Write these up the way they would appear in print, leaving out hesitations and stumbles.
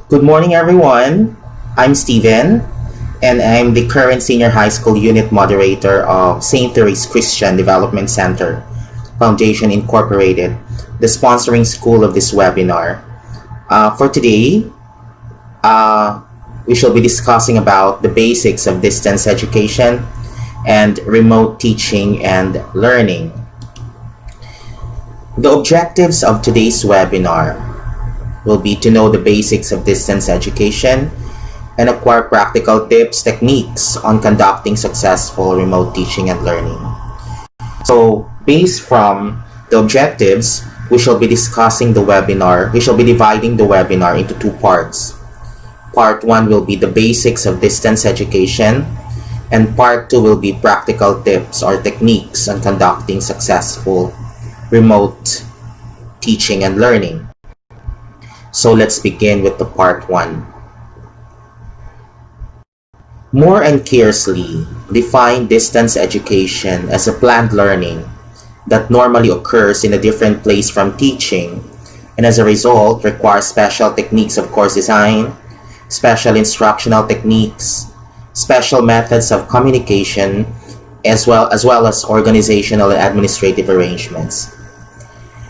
Good morning, everyone. I'm Steven, and I'm the current senior high school unit moderator of St. There's Christian Development Center Foundation Incorporated, the sponsoring school of this webinar. For today, we shall be discussing about the basics of distance education and remote teaching and learning. The objectives of today's webinar will be to know the basics of distance education and acquire practical tips, techniques on conducting successful remote teaching and learning. So, based from the objectives, we shall be discussing the webinar. We shall be dividing the webinar into two parts. Part 1 will be the basics of distance education, and Part 2 will be practical tips or techniques on conducting successful remote teaching and learning. So let's begin with the Part 1. More and carefully define distance education as a planned learning that normally occurs in a different place from teaching, and as a result requires special techniques of course design, special instructional techniques, special methods of communication, as well as organizational and administrative arrangements.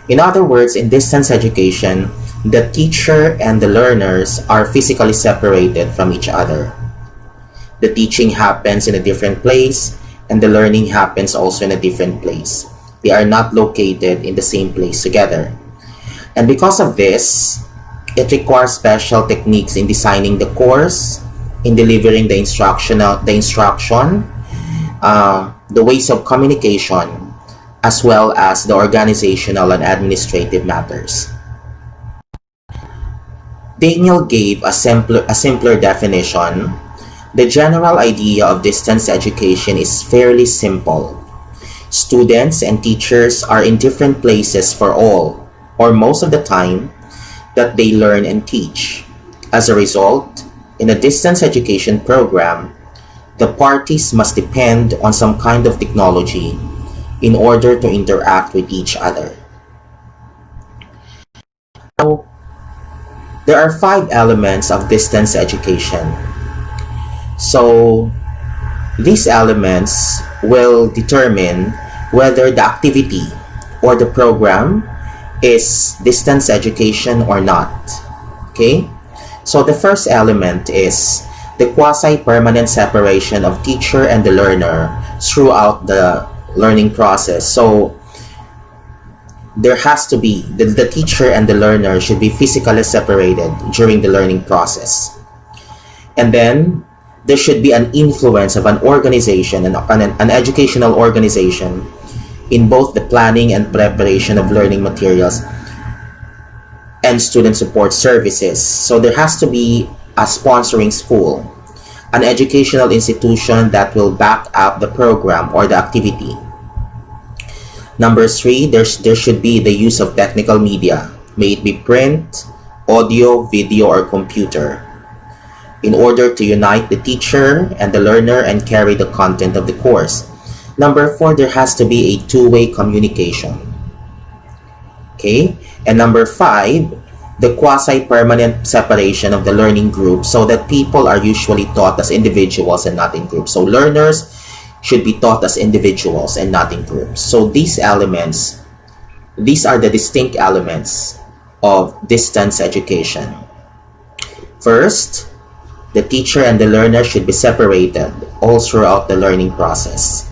In other words, in distance education, the teacher and the learners are physically separated from each other. The teaching happens in a different place, and the learning happens also in a different place. They are not located in the same place together. And because of this, it requires special techniques in designing the course, in delivering the instruction, the ways of communication, as well as the organizational and administrative matters. Daniel gave a simpler definition. The general idea of distance education is fairly simple. Students and teachers are in different places for all, or most of the time, that they learn and teach. As a result, in a distance education program, the parties must depend on some kind of technology in order to interact with each other. Now, there are 5 elements of distance education. So, these elements will determine whether the activity or the program is distance education or not. Okay? So, the first element is the quasi-permanent separation of teacher and the learner throughout the learning process. So, there has to be, the teacher and the learner should be physically separated during the learning process. And then, there should be an influence of an organization, an educational organization, in both the planning and preparation of learning materials and student support services. So there has to be a sponsoring school, an educational institution that will back up the program or the activity. Number 3, there should be the use of technical media, may it be print, audio, video, or computer, in order to unite the teacher and the learner and carry the content of the course. Number 4, there has to be a two-way communication. Okay? And number 5, the quasi-permanent separation of the learning group so that people are usually taught as individuals and not in groups. So learners should be taught as individuals and not in groups. So these elements, these are the distinct elements of distance education. First, the teacher and the learner should be separated all throughout the learning process.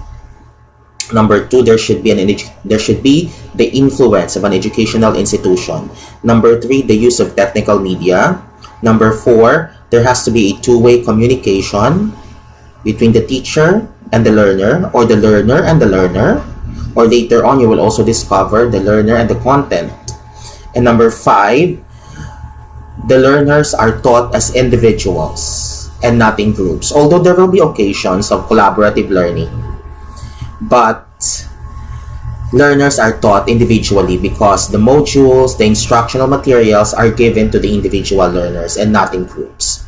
Number 2, there should be the influence of an educational institution. Number 3, the use of technical media. Number 4, there has to be a two-way communication between the teacher and the learner, or the learner and the learner, or later on you will also discover the learner and the content. And number 5, the learners are taught as individuals and not in groups, although there will be occasions of collaborative learning, but learners are taught individually because the modules, the instructional materials are given to the individual learners and not in groups.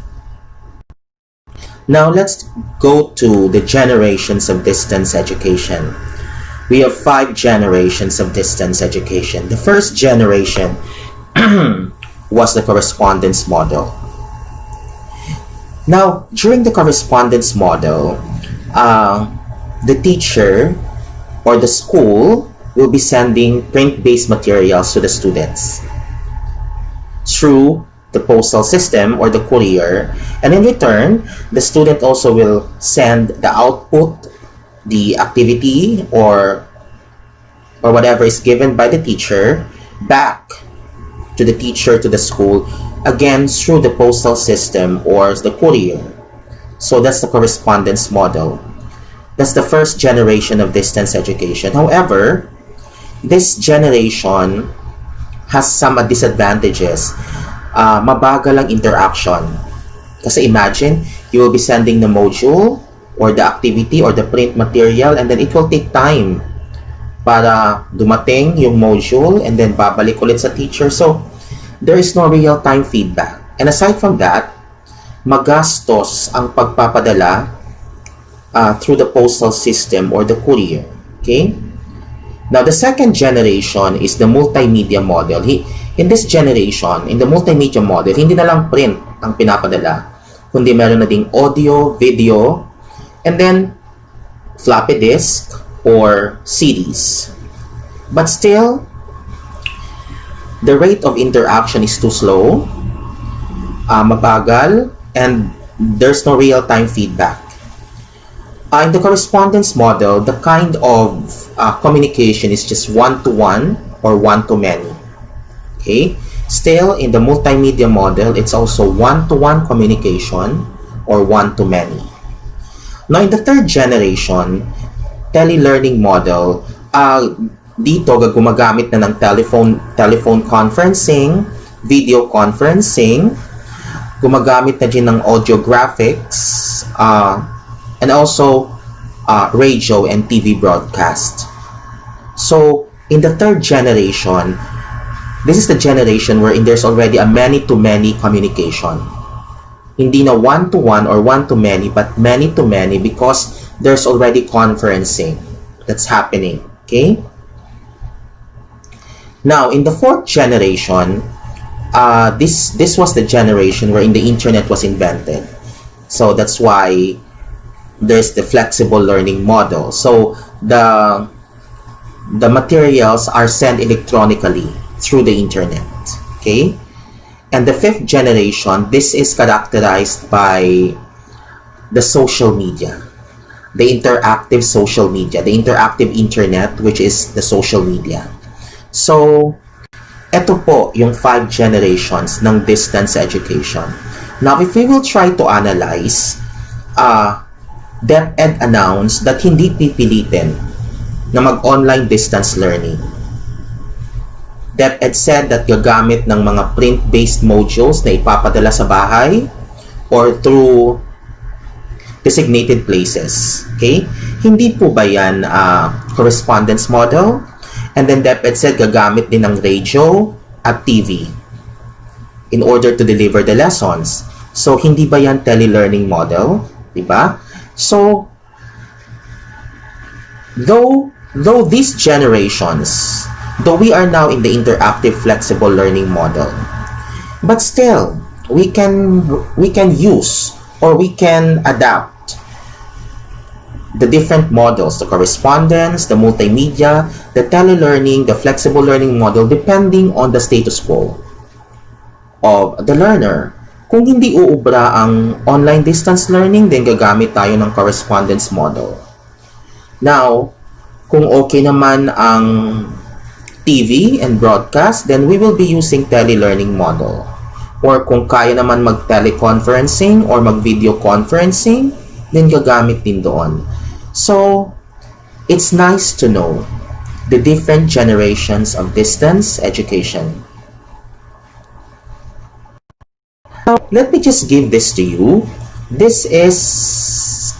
Now let's go to the generations of distance education. We have 5 generations of distance education. The first generation was the correspondence model. Now, during the correspondence model, the teacher or the school will be sending print-based materials to the students through the postal system or the courier, and in return, the student also will send the output, the activity, or whatever is given by the teacher back to the teacher, to the school, again through the postal system or the courier. So that's the correspondence model. That's the first generation of distance education. However, this generation has some disadvantages. Mabagal ang interaction. Kasi imagine, you will be sending the module or the activity or the print material, and then it will take time para dumating yung module and then babalik ulit sa teacher. So, there is no real-time feedback. And aside from that, magastos ang pagpapadala through the postal system or the courier. Okay? Now, the second generation is the multimedia model. In this generation, in the multimedia model, hindi na lang print ang pinapadala, kundi meron na ding audio, video, and then floppy disk or CDs. But still, the rate of interaction is too slow, mabagal, and there's no real-time feedback. In the correspondence model, the kind of communication is just one-to-one or one-to-many. Okay? Still, in the multimedia model, it's also one-to-one communication or one-to-many. Now, in the third generation, tele-learning model, dito gumagamit na ng telephone conferencing, video conferencing, gumagamit na din ng audio graphics, and also radio and TV broadcast. So, in the third generation, this is the generation wherein there's already a many-to-many communication. Hindi na one-to-one or one-to-many, but many-to-many because there's already conferencing that's happening. Okay? Now, in the fourth generation, this was the generation wherein the internet was invented. So that's why there's the flexible learning model. So the materials are sent electronically through the internet. Okay? And the fifth generation, this is characterized by the social media, the interactive social media, the interactive internet, which is the social media. So, ito po yung 5 generations ng distance education. Now, if we will try to analyze, DepEd announced that hindi pipilitin na mag-online distance learning. DepEd said that gagamit ng mga print-based modules na ipapadala sa bahay or through designated places. Okay? Hindi po ba yan correspondence model? And then DepEd said gagamit din ng radio at TV in order to deliver the lessons. So, hindi ba yan tele-learning model? Diba? So, though these generations, though we are now in the interactive flexible learning model, but still, we can use or we can adapt the different models, the correspondence, the multimedia, the tele-learning, the flexible learning model, depending on the status quo of the learner. Kung hindi uubra ang online distance learning, then gagamit tayo ng correspondence model. Now, kung okay naman ang TV and broadcast, then we will be using tele-learning model. Or kung kaya naman mag-teleconferencing or mag-video conferencing, then gagamit din doon. So, it's nice to know the different generations of distance education. Now, let me just give this to you. This is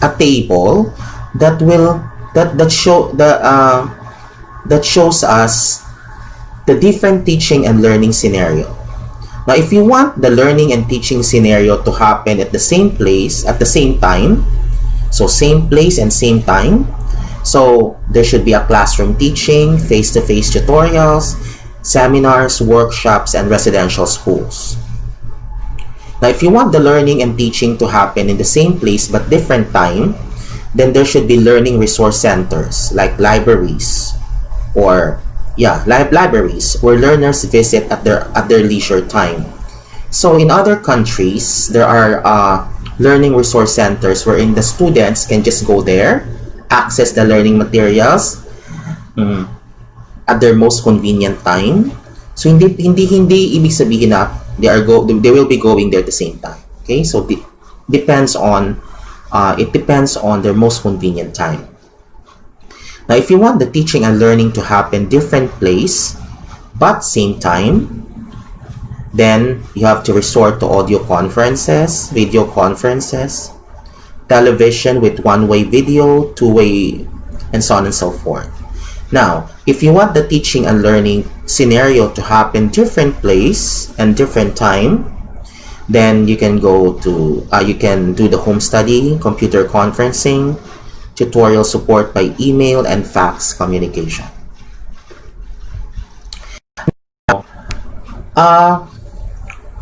a table that shows us the different teaching and learning scenario. Now, if you want the learning and teaching scenario to happen at the same place, at the same time, so same place and same time, so there should be a classroom teaching, face-to-face tutorials, seminars, workshops, and residential schools. Now, if you want the learning and teaching to happen in the same place but different time, then there should be learning resource centers like libraries, or libraries where learners visit at their leisure time. So in other countries, there are learning resource centers wherein the students can just go there, access the learning materials at their most convenient time. So hindi ibig sabihin na they will be going there at the same time. Okay, so it depends on their most convenient time. Now, if you want the teaching and learning to happen different place but same time, then you have to resort to audio conferences, video conferences, television with one-way video, two-way, and so on and so forth. Now, if you want the teaching and learning scenario to happen different place and different time, then you can go to you can do the home study, computer conferencing, tutorial support by email, and fax communication.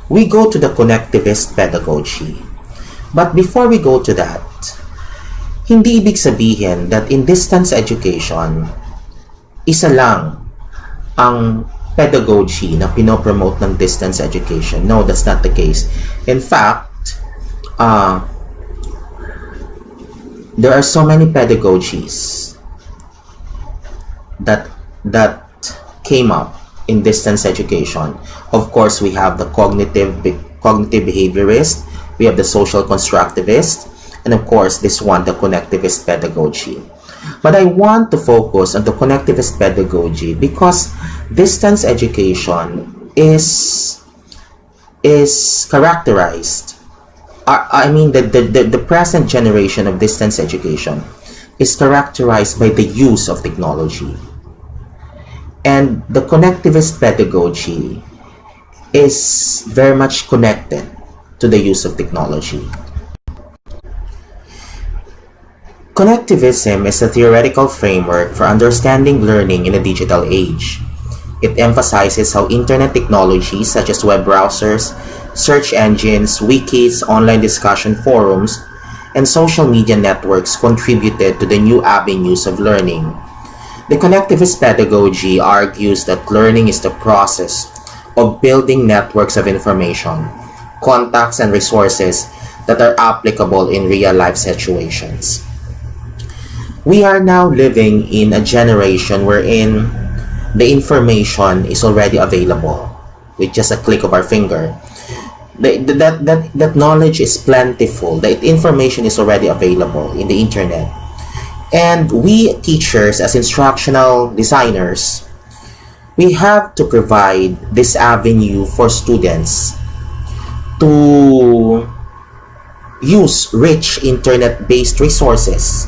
We go to the connectivist pedagogy. But before we go to that, hindi ibig sabihin that in distance education, isa lang ang pedagogy na pinopromote ng distance education. No, that's not the case. In fact, there are so many pedagogies that came up in distance education. Of course, we have the cognitive behaviorist, we have the social constructivist, and of course this one, the connectivist pedagogy. But I want to focus on the connectivist pedagogy because distance education is characterized, the present generation of distance education is characterized by the use of technology. And the connectivist pedagogy is very much connected to the use of technology. Connectivism is a theoretical framework for understanding learning in a digital age. It emphasizes how internet technologies such as web browsers, search engines, wikis, online discussion forums, and social media networks contributed to the new avenues of learning. The connectivist pedagogy argues that learning is the process of building networks of information, contacts, and resources that are applicable in real-life situations. We are now living in a generation wherein the information is already available with just a click of our finger. That knowledge is plentiful. The information is already available in the internet. And we teachers, as instructional designers, we have to provide this avenue for students to use rich internet-based resources,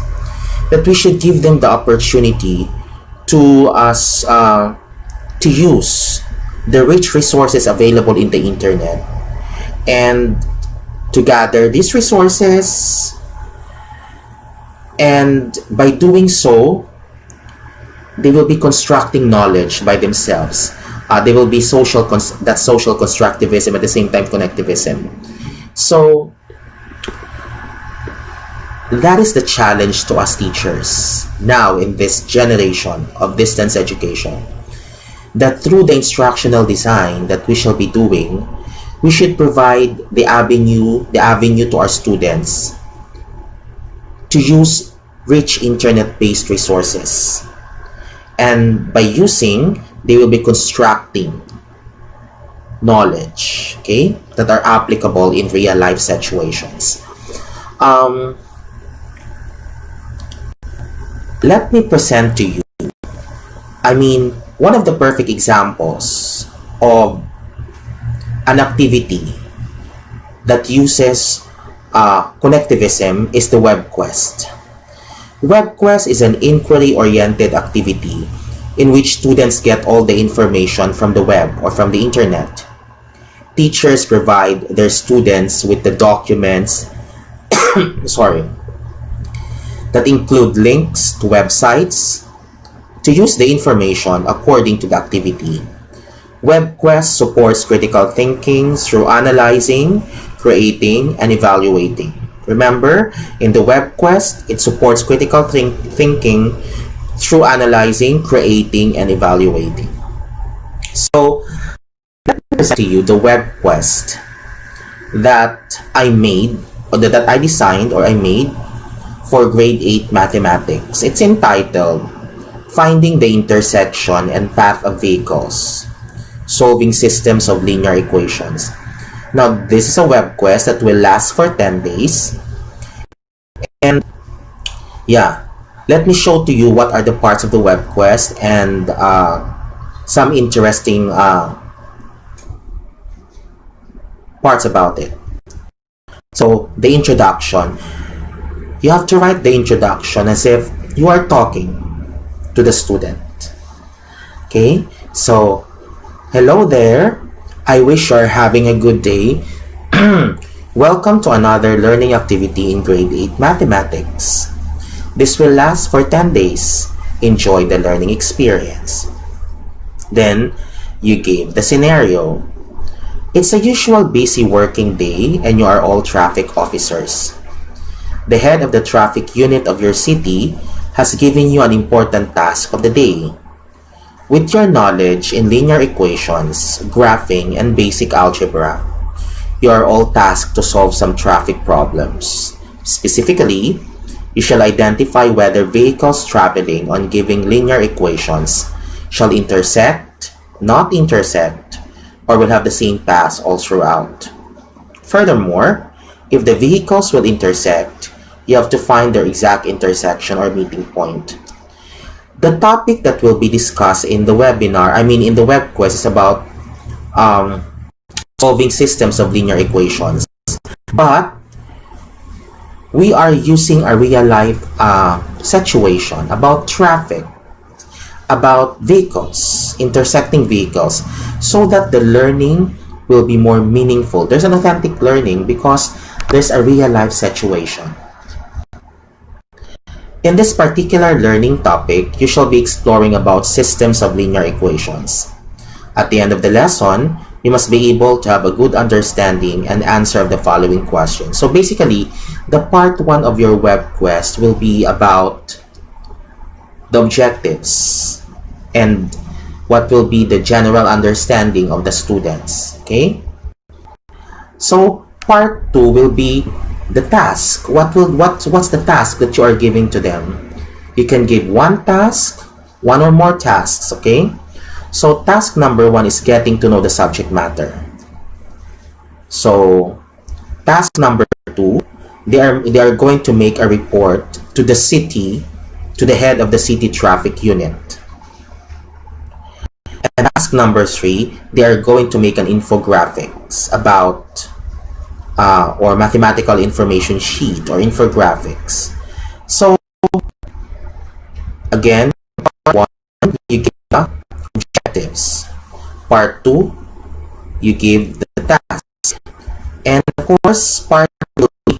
that we should give them the opportunity to use the rich resources available in the internet, and to gather these resources, and by doing so they will be constructing knowledge by themselves. They will be social constructivism, at the same time connectivism. So that is the challenge to us teachers now in this generation of distance education, that through the instructional design that we shall be doing, we should provide the avenue to our students to use rich internet-based resources, and by using, they will be constructing knowledge, okay, that are applicable in real-life situations. Let me present to you, one of the perfect examples of an activity that uses connectivism is the web quest. Web quest is an inquiry-oriented activity in which students get all the information from the web or from the internet. Teachers provide their students with the documents that include links to websites to use the information according to the activity. WebQuest supports critical thinking through analyzing, creating, and evaluating. Remember, in the web quest, it supports critical thinking through analyzing, creating, and evaluating. So, let me present to you the web quest that I made, or that I designed or I made for grade 8 mathematics. It's entitled Finding the Intersection and Path of Vehicles, Solving Systems of Linear Equations. Now, this is a web quest that will last for 10 days. And yeah, let me show to you what are the parts of the web quest and some interesting parts about it. So, the introduction. You have to write the introduction as if you are talking to the student. Okay? So, hello there. I wish you're having a good day. Welcome to another learning activity in grade 8 mathematics. This will last for 10 days. Enjoy the learning experience. Then, you give the scenario. It's a usual busy working day and you are all traffic officers. The head of the traffic unit of your city has given you an important task of the day. With your knowledge in linear equations, graphing, and basic algebra, you are all tasked to solve some traffic problems. Specifically, you shall identify whether vehicles traveling on given linear equations shall intersect, not intersect, or will have the same path all throughout. Furthermore, if the vehicles will intersect, you have to find their exact intersection or meeting point. The topic that will be discussed in the webinar, in the web quest, is about solving systems of linear equations. But we are using a real-life situation about traffic, about vehicles, intersecting vehicles, so that the learning will be more meaningful. There's an authentic learning because there's a real-life situation. In this particular learning topic, you shall be exploring about systems of linear equations. At the end of the lesson, you must be able to have a good understanding and answer the following questions. So basically, the part 1 of your web quest will be about the objectives and what will be the general understanding of the students. Okay? So part 2 will be the task. What's the task that you are giving to them? You can give one task, one or more tasks, okay? So task number 1 is getting to know the subject matter. So task number 2, they are going to make a report to the city, to the head of the city traffic unit. And task number 3, they are going to make an infographics about or mathematical information sheet or infographics. So again, part 1, you give the objectives. Part 2, you give the task. And of course, part 2 will be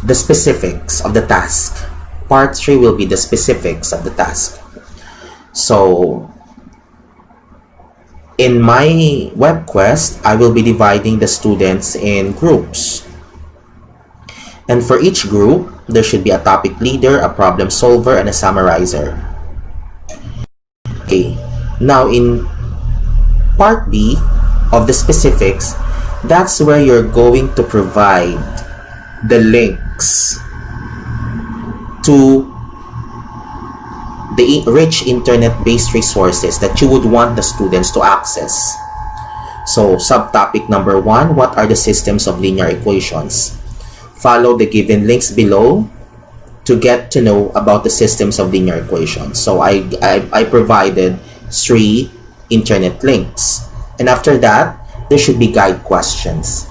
the specifics of the task. Part 3 will be the specifics of the task. So in my web quest, I will be dividing the students in groups. And for each group, there should be a topic leader, a problem solver, and a summarizer. Okay, now in part B of the specifics, that's where you're going to provide the links to the rich internet-based resources that you would want the students to access. So subtopic number 1, what are the systems of linear equations? Follow the given links below to get to know about the systems of linear equations. So I provided 3 internet links. And after that, there should be guide questions.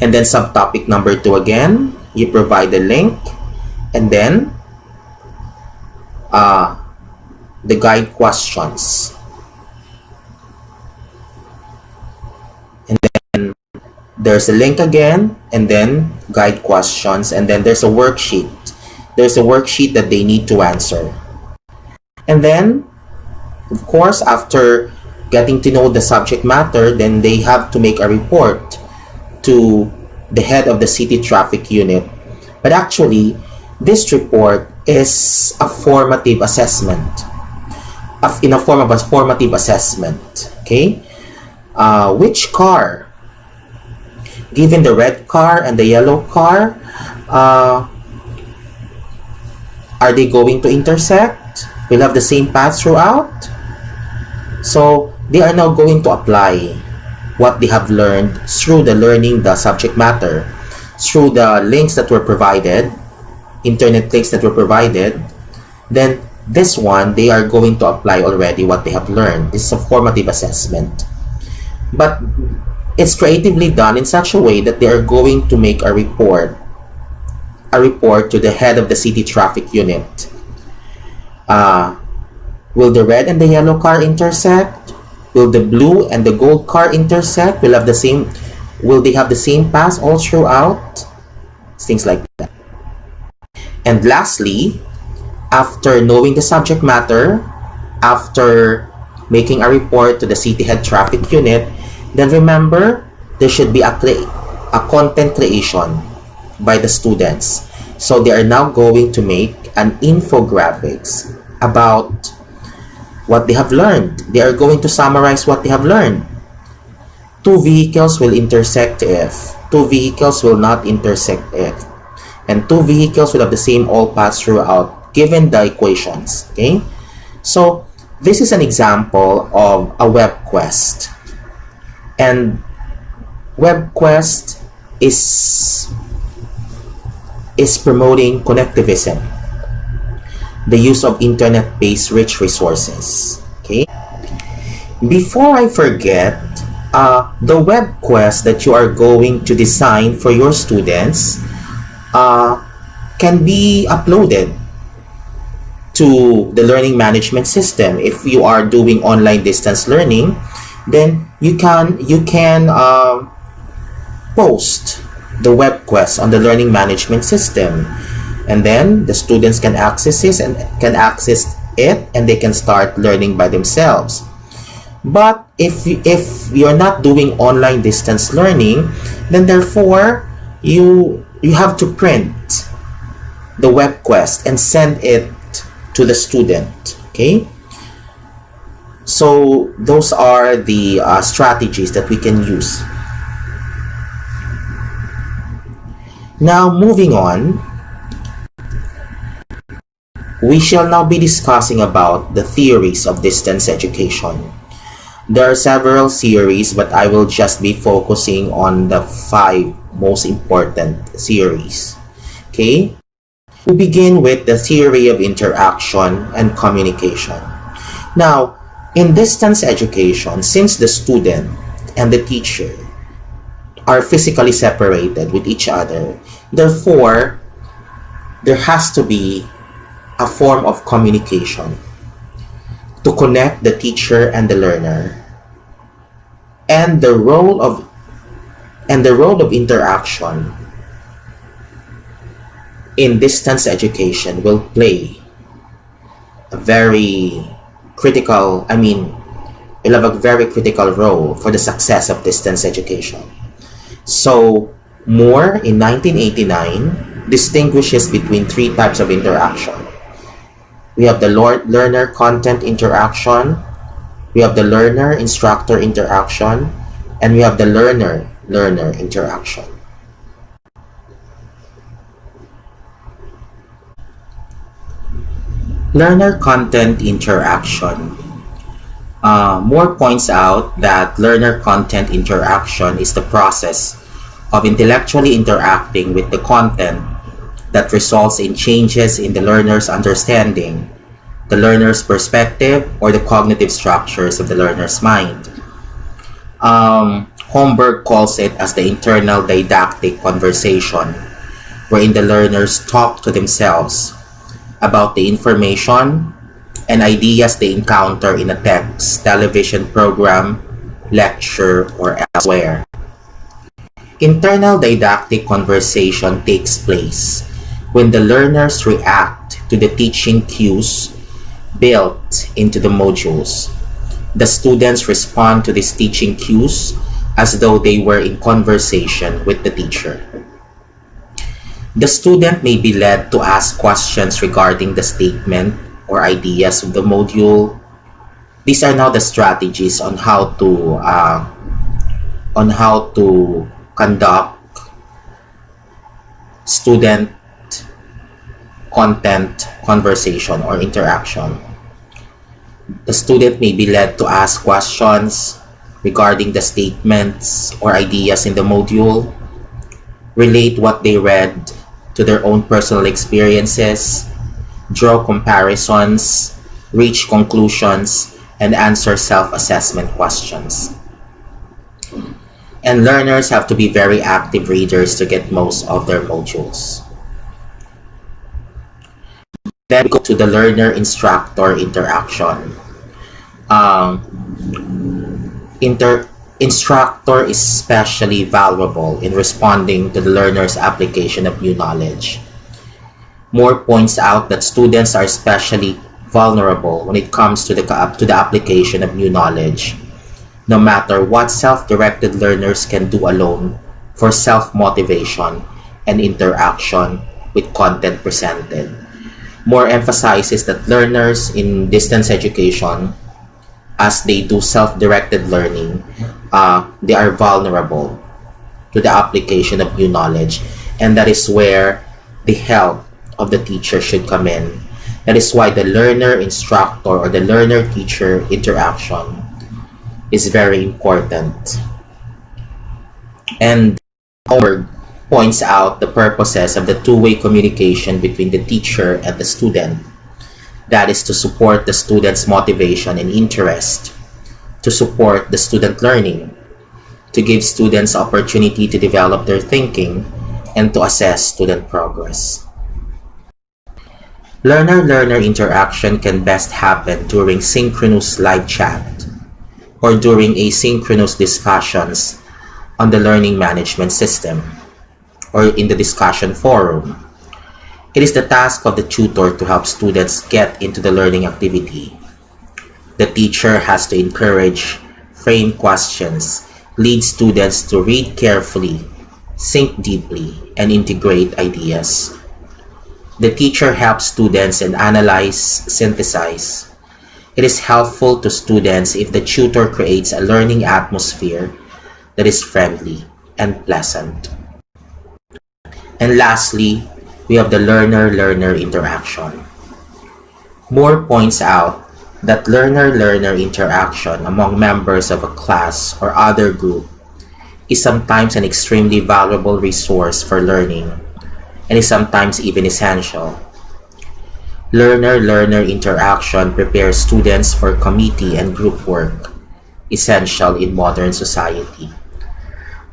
And then subtopic number 2 again, you provide the link and then the guide questions. And then there's a link again, and then guide questions, and then there's a worksheet. There's a worksheet that they need to answer. And then, of course, after getting to know the subject matter, then they have to make a report to the head of the city traffic unit. But actually, this report is a formative assessment, in a form of a formative assessment. Okay, which car, given the red car and the yellow car, are they going to intersect? Will have the same path throughout? So they are now going to apply what they have learned through the learning the subject matter, through the links that were provided, internet links that were provided. Then this one, they are going to apply already what they have learned. This is a formative assessment, but it's creatively done in such a way that they are going to make a report to the head of the city traffic unit. Will the red and the yellow car intersect? Will the blue and the gold car intersect? Will they have the same path all throughout? Things like that. And lastly, after knowing the subject matter, after making a report to the city head traffic unit, then remember, there should be a content creation by the students. So they are now going to make an infographics about what they have learned. They are going to summarize what they have learned. 2 vehicles will intersect if, 2 vehicles will not intersect if, and 2 vehicles will have the same all paths throughout, given the equations. Okay, so this is an example of a web quest, and web quest is promoting connectivism, the use of internet-based rich resources. Okay, before I forget, the web quest that you are going to design for your students can be uploaded to the learning management system. If you are doing online distance learning, then you can post the web quest on the learning management system, and then the students can access it and they can start learning by themselves. But if you're not doing online distance learning, then therefore you have to print the web quest and send it to the student. Okay, so those are the strategies that we can use. Now moving on, we shall now be discussing about the theories of distance education. There are several theories, but I will just be focusing on the 5 most important theories. Okay, we begin with the theory of interaction and communication. Now, in distance education, since the student and the teacher are physically separated with each other, therefore there has to be a form of communication to connect the teacher and the learner. And the role of interaction in distance education will play a very critical, will have a very critical role for the success of distance education. So Moore in 1989 distinguishes between 3 types of interaction. We have the learner-content interaction, we have the learner-instructor interaction, and we have the learner-learner interaction. Learner-content interaction. Moore points out that learner-content interaction is the process of intellectually interacting with the content that results in changes in the learner's understanding, the learner's perspective, or the cognitive structures of the learner's mind. Holmberg calls it as the internal didactic conversation, wherein the learners talk to themselves about the information and ideas they encounter in a text, television program, lecture, or elsewhere. Internal didactic conversation takes place when the learners react to the teaching cues built into the modules. The students respond to these teaching cues as though they were in conversation with the teacher. The student may be led to ask questions regarding the statement or ideas of the module. These are now the strategies on how to conduct student content conversation or interaction. The student may be led to ask questions regarding the statements or ideas in the module, relate what they read to their own personal experiences, draw comparisons, reach conclusions, and answer self-assessment questions. And learners have to be very active readers to get most of their modules. Then we go to the learner-instructor interaction. Instructor is especially valuable in responding to the learner's application of new knowledge. Moore points out that students are especially vulnerable when it comes to the application of new knowledge, no matter what self-directed learners can do alone for self-motivation and interaction with content presented. Moore emphasizes that learners in distance education, as they do self-directed learning, they are vulnerable to the application of new knowledge, and that is where the help of the teacher should come in. That is why the learner-instructor or the learner-teacher interaction is very important. And Moore points out the purposes of the two-way communication between the teacher and the student. That is to support the student's motivation and interest, to support the student learning, to give students opportunity to develop their thinking, and to assess student progress. Learner-learner interaction can best happen during synchronous live chat or during asynchronous discussions on the learning management system or in the discussion forum. It is the task of the tutor to help students get into the learning activity. The teacher has to encourage, frame questions, lead students to read carefully, think deeply, and integrate ideas. The teacher helps students and analyze, synthesize. It is helpful to students if the tutor creates a learning atmosphere that is friendly and pleasant. And lastly, we have the learner-learner interaction. Moore points out that learner-learner interaction among members of a class or other group is sometimes an extremely valuable resource for learning and is sometimes even essential. Learner-learner interaction prepares students for committee and group work, essential in modern society.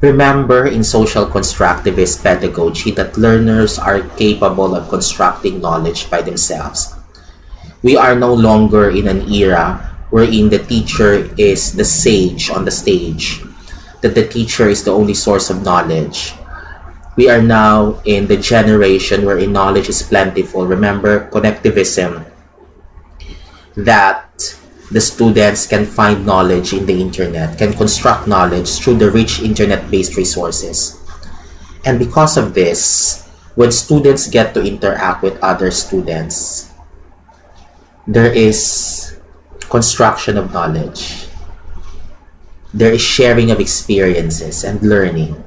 Remember in social constructivist pedagogy that learners are capable of constructing knowledge by themselves. We are no longer in an era wherein the teacher is the sage on the stage, that the teacher is the only source of knowledge. We are now in the generation wherein knowledge is plentiful. Remember connectivism, that the students can find knowledge in the internet, can construct knowledge through the rich internet-based resources. And because of this, when students get to interact with other students, there is construction of knowledge. There is sharing of experiences and learning.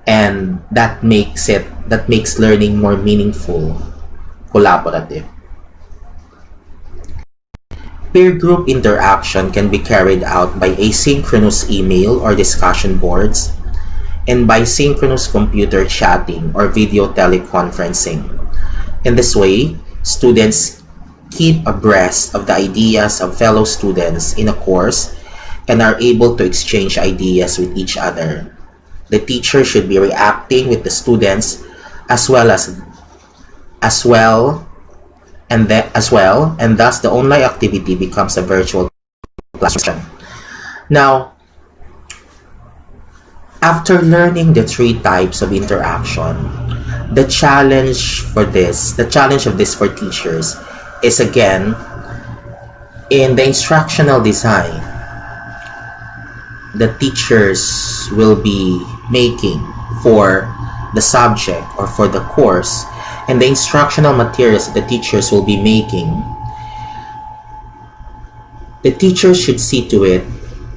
And that makes learning more meaningful, collaborative. Peer group interaction can be carried out by asynchronous email or discussion boards and by synchronous computer chatting or video teleconferencing. In this way, students keep abreast of the ideas of fellow students in a course and are able to exchange ideas with each other. The teacher should be reacting with the students as well, and thus the online activity becomes a virtual classroom. Now, after learning the three types of interaction, the challenge of this for teachers is again in the instructional design. the teachers will be making for the subject or for the course, and the instructional materials that the teachers will be making, the teacher should see to it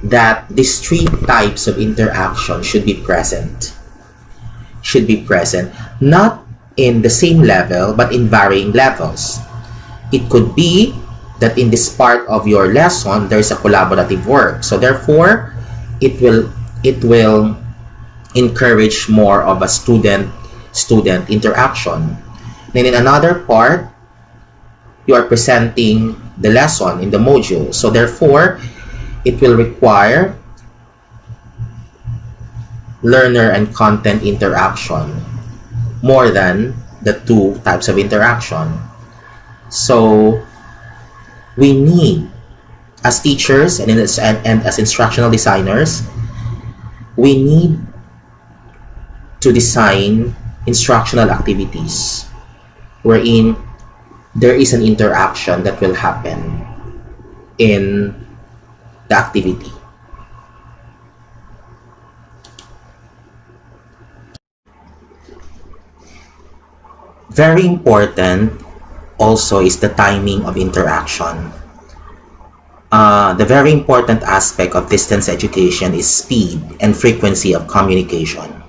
that these three types of interaction should be present. Not in the same level, but in varying levels. It could be that in this part of your lesson, there is a collaborative work. So therefore, it will encourage more of a student interaction. Then in another part, you are presenting the lesson in the module. So therefore, it will require learner and content interaction more than the two types of interaction. So we need, as teachers and as instructional designers, we need to design instructional activities wherein there is an interaction that will happen in the activity. Very important also is the timing of interaction. The very important aspect of distance education is speed and frequency of communication.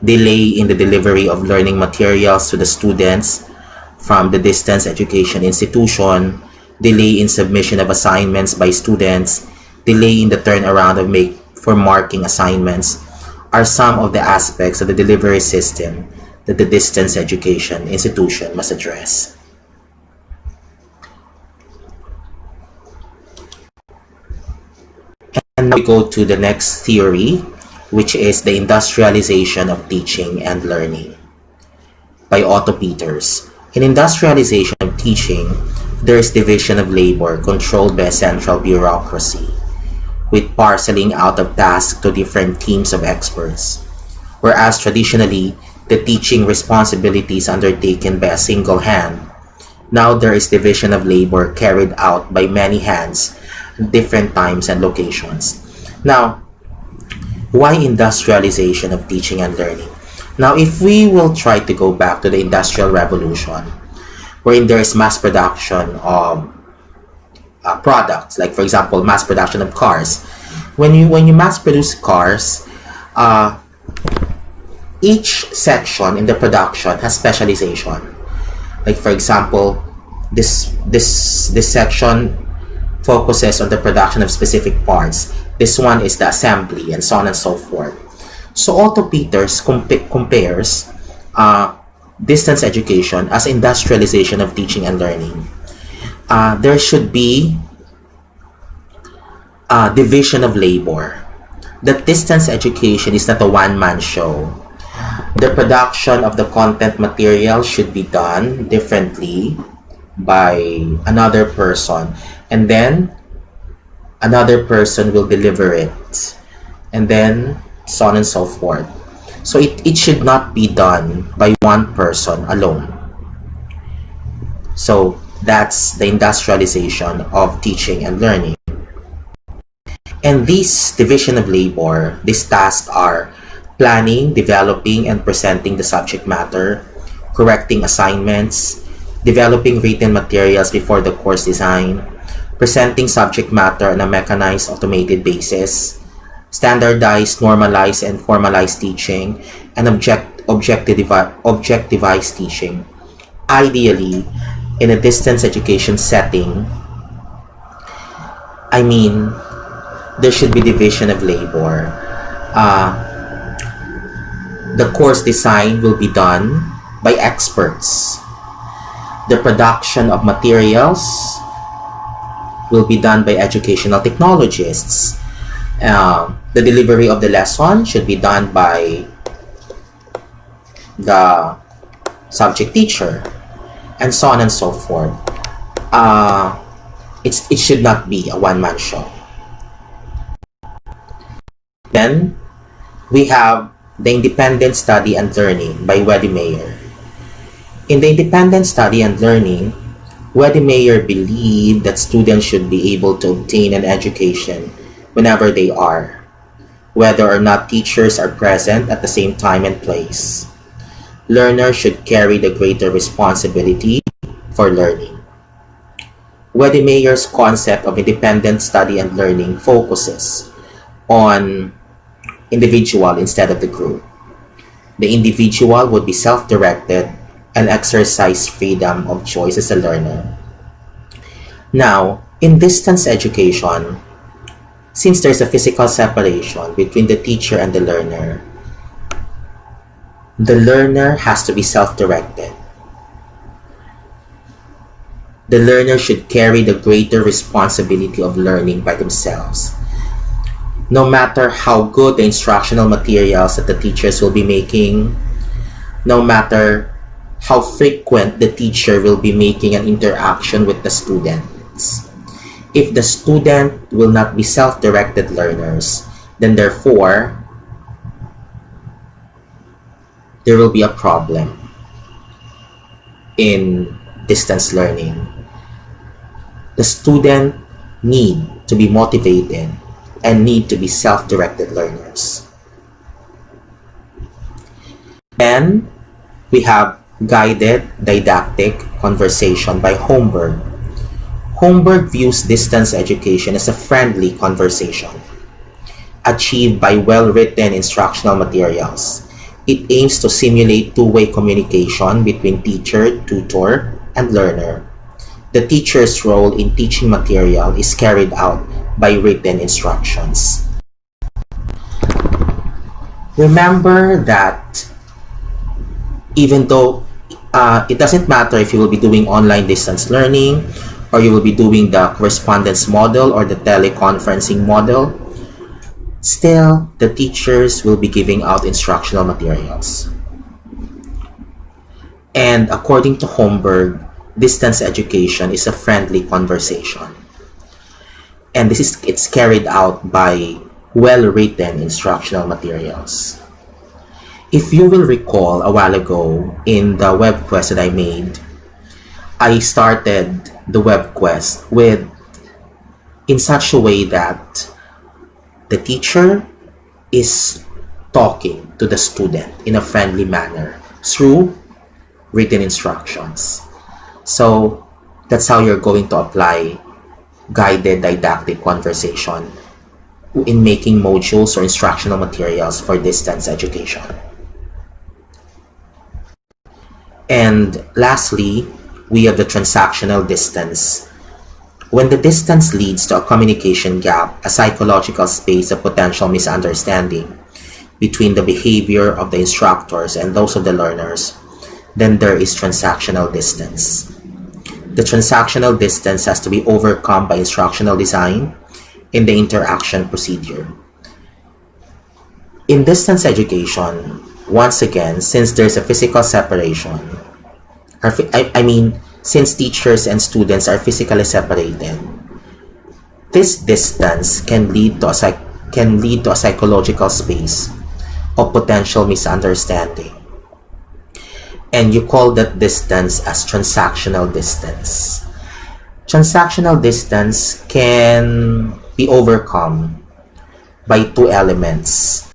Delay in the delivery of learning materials to the students from the distance education institution, delay in submission of assignments by students, delay in the turnaround for marking assignments are some of the aspects of the delivery system that the distance education institution must address. And now we go to the next theory, which is the industrialization of teaching and learning by Otto Peters. In industrialization of teaching, there is division of labor controlled by a central bureaucracy, with parceling out of tasks to different teams of experts. Whereas traditionally, the teaching responsibilities undertaken by a single hand, now there is division of labor carried out by many hands at different times and locations. Now, why industrialization of teaching and learning? Now, if we will try to go back to the Industrial Revolution, wherein there is mass production of products, like for example, mass production of cars. When you mass produce cars, each section in the production has specialization. Like for example, this section focuses on the production of specific parts. This one is the assembly, and so on and so forth. So Otto Peters compares distance education as industrialization of teaching and learning. There should be division of labor. That distance education is not a one-man show. The production of the content material should be done differently by another person, and then another person will deliver it, and then so on and so forth. So it should not be done by one person alone. So that's the industrialization of teaching and learning. And this division of labor, these tasks are planning, developing, and presenting the subject matter, correcting assignments, developing written materials before the course design, presenting subject matter on a mechanized, automated basis, standardized, normalized, and formalized teaching, and objectivized teaching. Ideally, in a distance education setting, there should be division of labor. The course design will be done by experts. The production of materials will be done by educational technologists. The delivery of the lesson should be done by the subject teacher, and so on and so forth. It should not be a one-man show. Then we have the Independent Study and Learning by Wedemeyer. In the Independent Study and Learning, Wedemeyer believed that students should be able to obtain an education whenever they are. whether or not teachers are present at the same time and place. Learners should carry the greater responsibility for learning. Wedemeyer's concept of independent study and learning focuses on individual instead of the group. The individual would be self-directed and exercise freedom of choice as a learner. Now, in distance education, since there's a physical separation between the teacher and the learner has to be self-directed. The learner should carry the greater responsibility of learning by themselves. No matter how good the instructional materials that the teachers will be making, no matter how frequent the teacher will be making an interaction with the students, if the student will not be self-directed learners, then therefore there will be a problem in distance learning. The student need to be motivated and need to be self-directed learners. Then we have guided didactic conversation by Holmberg. Holmberg views distance education as a friendly conversation achieved by well-written instructional materials. It aims to simulate two-way communication between teacher, tutor, and learner. The teacher's role in teaching material is carried out by written instructions. Remember that even though it doesn't matter if you will be doing online distance learning or you will be doing the correspondence model or the teleconferencing model, still the teachers will be giving out instructional materials. And according to Holmberg, distance education is a friendly conversation. And it's carried out by well-written instructional materials. If you will recall a while ago in the web quest that I made, I started the web quest in such a way that the teacher is talking to the student in a friendly manner through written instructions. So that's how you're going to apply guided didactic conversation in making modules or instructional materials for distance education. And lastly, we have the transactional distance. When the distance leads to a communication gap, a psychological space of potential misunderstanding between the behavior of the instructors and those of the learners, then there is transactional distance. The transactional distance has to be overcome by instructional design in the interaction procedure. In distance education, once again, since there's a physical separation, since teachers and students are physically separated, this distance can lead to a psychological space of potential misunderstanding. And you call that distance as transactional distance. Transactional distance can be overcome by two elements.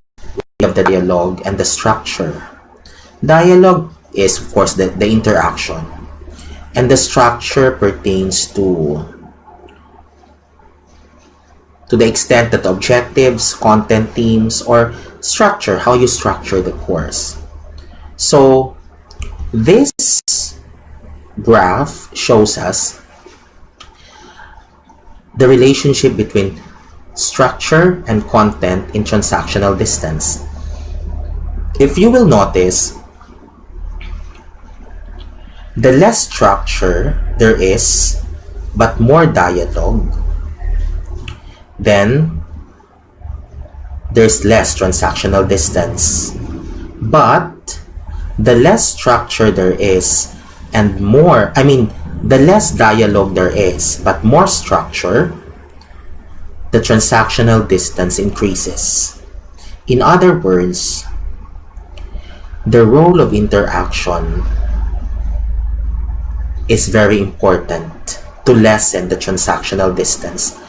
We have the dialogue and the structure. Dialogue is, of course, the interaction. And the structure pertains to the extent that objectives, content themes, or structure, how you structure the course. So this graph shows us the relationship between structure and content in transactional distance. If you will notice, the less structure there is, but more dialogue, then there's less transactional distance. But the less structure there is and the less dialogue there is, but more structure, the transactional distance increases. In other words, the role of interaction is very important to lessen the transactional distance.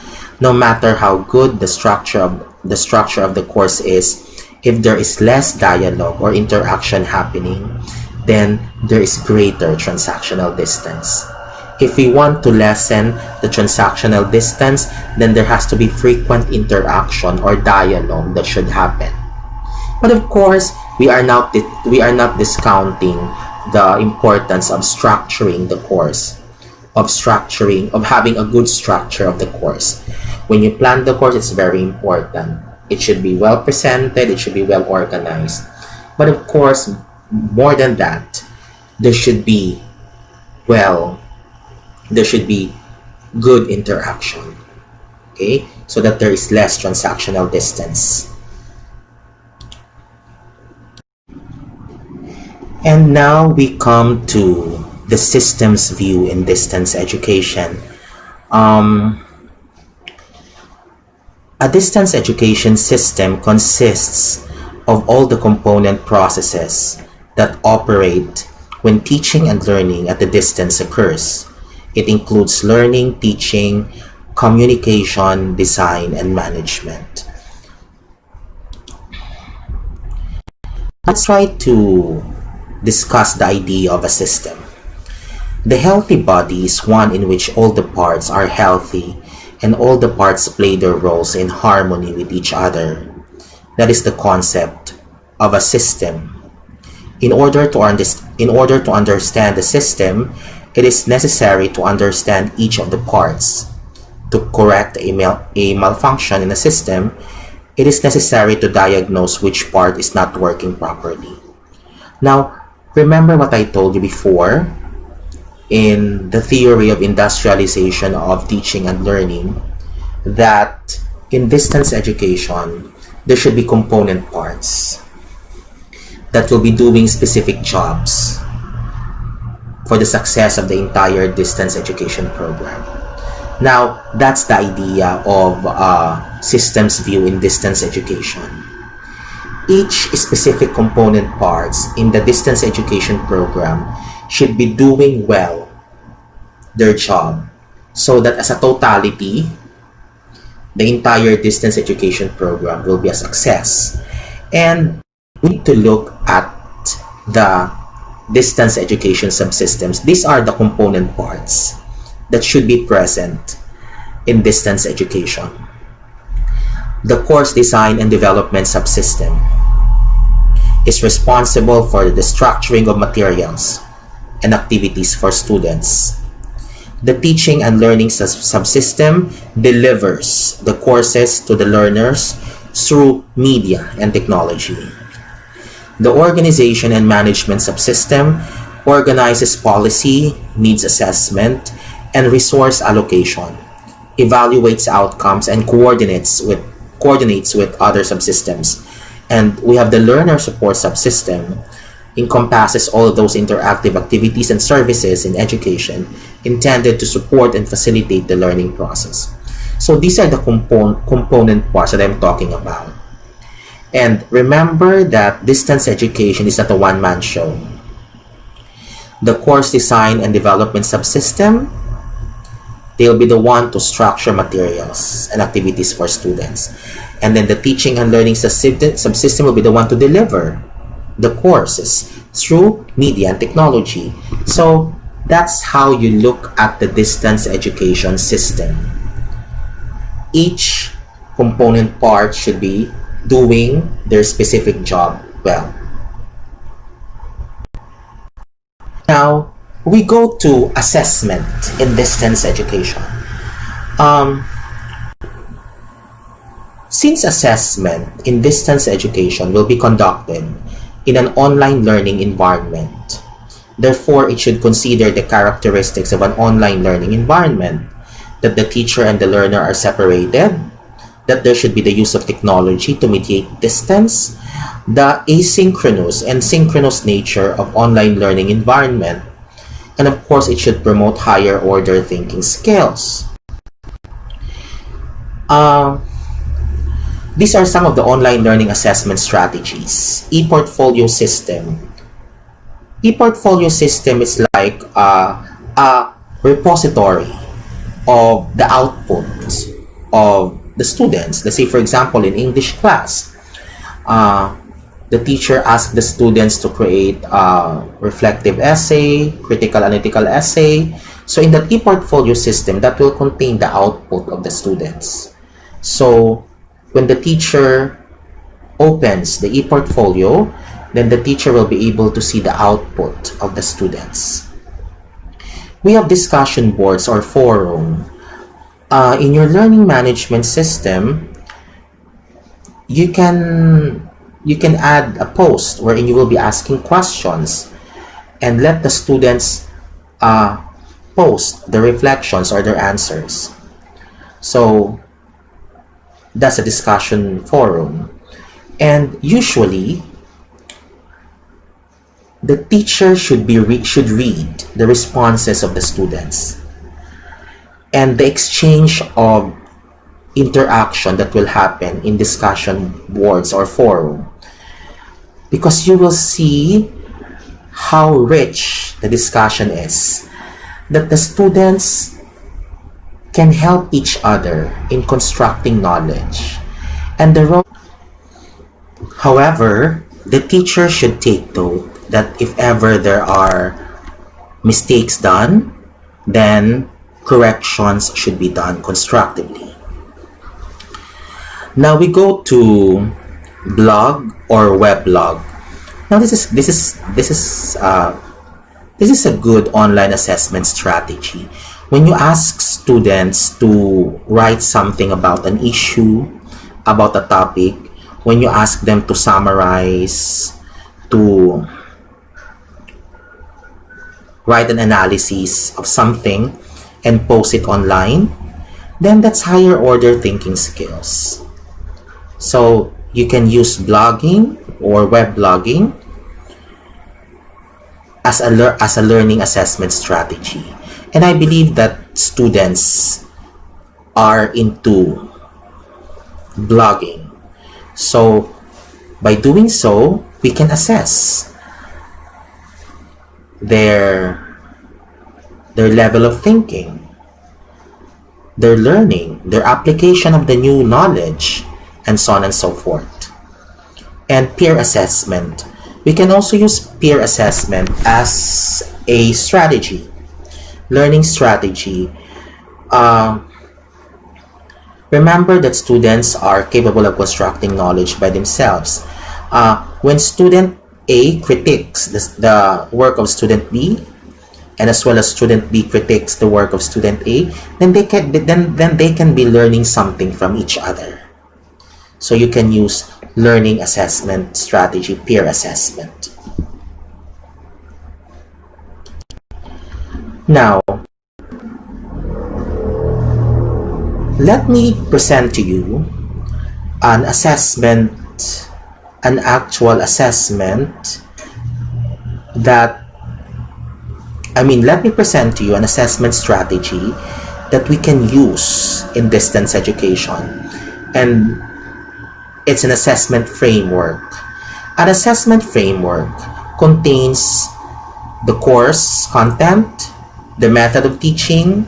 No matter how good the structure of the structure of the course is, if there is less dialogue or interaction happening, then there is greater transactional distance. If we want to lessen the transactional distance, then there has to be frequent interaction or dialogue that should happen. But of course, we are not discounting the importance of structuring the course, of having a good structure of the course. When you plan the course, it's very important. It should be well presented, it should be well organized. But of course, more than that, there should be good interaction, okay, so that there is less transactional distance. And now we come to the systems view in distance education. A distance education system consists of all the component processes that operate when teaching and learning at the distance occurs. It includes learning, teaching, communication, design, and management. Let's try to discuss the idea of a system. The healthy body is one in which all the parts are healthy and all the parts play their roles in harmony with each other. That is the concept of a system. In order to understand the system, it is necessary to understand each of the parts. To correct a malfunction in a system, it is necessary to diagnose which part is not working properly. Now, remember what I told you before in the theory of industrialization of teaching and learning, that in distance education, there should be component parts that will be doing specific jobs for the success of the entire distance education program. Now, that's the idea of systems view in distance education. Each specific component parts in the distance education program should be doing well their job, so that as a totality, the entire distance education program will be a success. And we need to look at the distance education subsystems. These are the component parts that should be present in distance education. The course design and development subsystem is responsible for the structuring of materials and activities for students. The teaching and learning subsystem delivers the courses to the learners through media and technology. The organization and management subsystem organizes policy, needs assessment, and resource allocation, evaluates outcomes, and coordinates with other subsystems. And we have the learner support subsystem, encompasses all of those interactive activities and services in education intended to support and facilitate the learning process. So these are the component parts that I'm talking about. And remember that distance education is not a one-man show. The course design and development subsystem, they'll be the one to structure materials and activities for students. And then the teaching and learning subsystem will be the one to deliver the courses through media and technology. So that's how you look at the distance education system. Each component part should be doing their specific job well. Now, we go to assessment in distance education. Since assessment in distance education will be conducted in an online learning environment, therefore it should consider the characteristics of an online learning environment, that the teacher and the learner are separated, that there should be the use of technology to mediate distance, the asynchronous and synchronous nature of online learning environment, and of course it should promote higher order thinking skills. These are some of the online learning assessment strategies. E-portfolio system. E-portfolio system is like a repository of the output of the students. Let's say, for example, in English class, the teacher asked the students to create a reflective essay, critical analytical essay. So in that e-portfolio system, that will contain the output of the students. So when the teacher opens the e-portfolio, then the teacher will be able to see the output of the students. We have discussion boards or forum. In your learning management system, you can add a post wherein you will be asking questions and let the students post the reflections or their answers. So that's a discussion forum. And usually the teacher should read the responses of the students and the exchange of interaction that will happen in discussion boards or forum, because you will see how rich the discussion is, that the students can help each other in constructing knowledge. And however, the teacher should take note that if ever there are mistakes done, then corrections should be done constructively. Now we go to blog or weblog. Now this is a good online assessment strategy. When you ask students to write something about an issue, about a topic, when you ask them to summarize, to write an analysis of something and post it online, then that's higher order thinking skills. So you can use blogging or web blogging as a learning assessment strategy. And I believe that students are into blogging. So by doing so, we can assess their level of thinking, their learning, their application of the new knowledge, and so on and so forth. And peer assessment. We can also use peer assessment as a strategy, learning strategy. Remember that students are capable of constructing knowledge by themselves. When student A critiques the work of student B, and as well as student B critiques the work of student A, then they can be learning something from each other. So you can use learning assessment strategy, peer assessment. Now, let me present to you an assessment, an actual assessment let me present to you an assessment strategy that we can use in distance education. And it's an assessment framework. An assessment framework contains the course content, the method of teaching,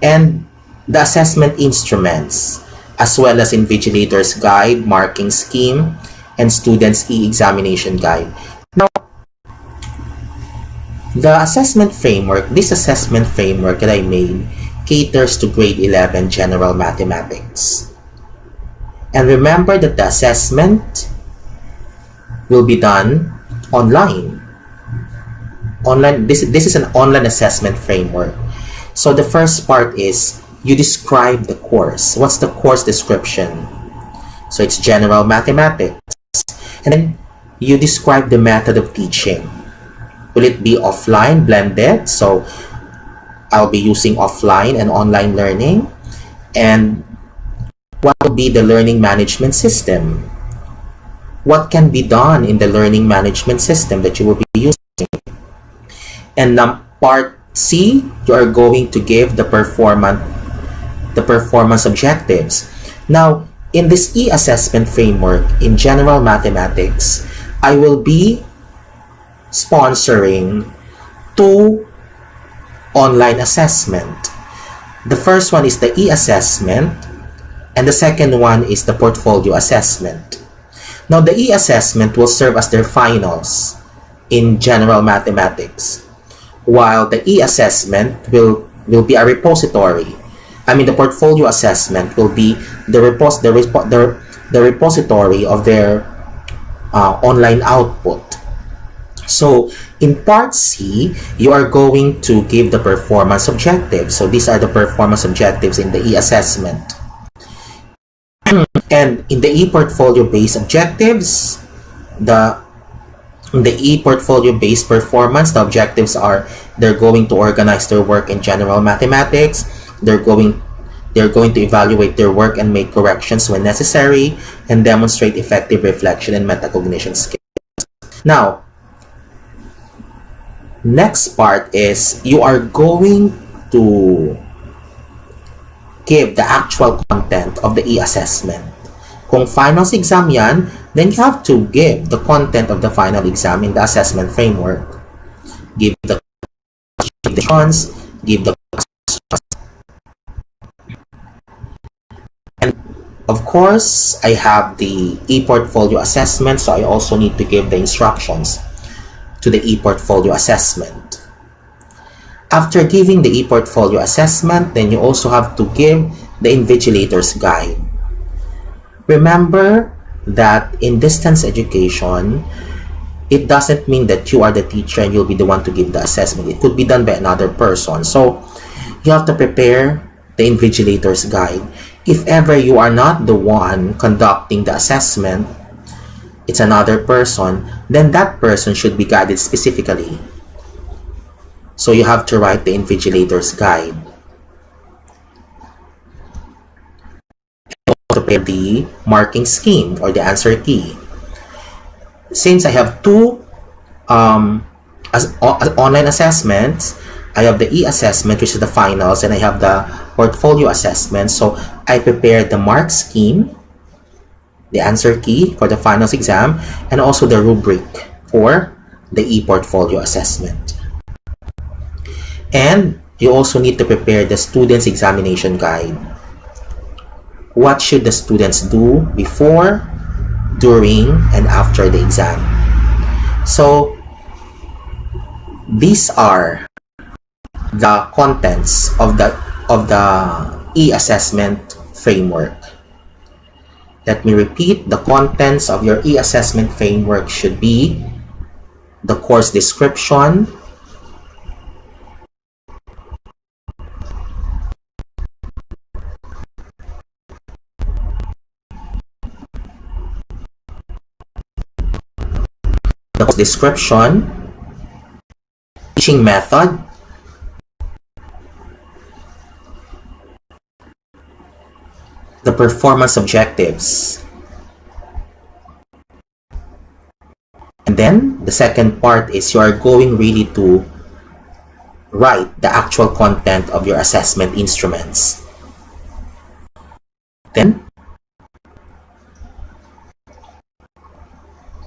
and the assessment instruments, as well as invigilator's guide, marking scheme, and students' e-examination guide. Now, the assessment framework, this assessment framework that I made, caters to grade 11 general mathematics. And remember that the assessment will be done online. This is an online assessment framework. So the first part is you describe the course. What's the course description? So it's general mathematics. And then you describe the method of teaching. Will it be offline, blended? So I'll be using offline and online learning. And what will be the learning management system? What can be done in the learning management system that you will be using? And part C, you are going to give the performance objectives. Now, in this e-assessment framework in general mathematics, I will be sponsoring 2 online assessment. The first one is the e-assessment And the second one is the portfolio assessment. Now, the e-assessment will serve as their finals in general mathematics, while the e-assessment will be a repository. The portfolio assessment will be the repository of their online output. So in part C, you are going to give the performance objectives. So these are the performance objectives in the e-assessment. And in the e-portfolio based objectives, the e-portfolio based performance, the objectives are they're going to organize their work in general mathematics, they're going to evaluate their work and make corrections when necessary, and demonstrate effective reflection and metacognition skills. Now, next part is you are going to give the actual content of the e-assessment. Kung finals exam yan, then you have to give the content of the final exam in the assessment framework. Give the questions, give the questions. And of course, I have the e-portfolio assessment, so I also need to give the instructions to the e-portfolio assessment. After giving the e-portfolio assessment, then you also have to give the invigilator's guide. Remember that in distance education, it doesn't mean that you are the teacher and you'll be the one to give the assessment. It could be done by another person. So you have to prepare the invigilator's guide. If ever you are not the one conducting the assessment, it's another person, then that person should be guided specifically. So you have to write the invigilator's guide. To prepare the marking scheme or the answer key. Since I have two online assessments, I have the e-assessment, which is the finals, and I have the portfolio assessment. So I prepared the mark scheme, the answer key for the finals exam, and also the rubric for the e-portfolio assessment. And you also need to prepare the student's examination guide. What should the students do before, during, and after the exam? So these are the contents of the e-assessment framework. Let me repeat, the contents of your e-assessment framework should be the course description, teaching method, the performance objectives, and then the second part is you are going really to write the actual content of your assessment instruments. Then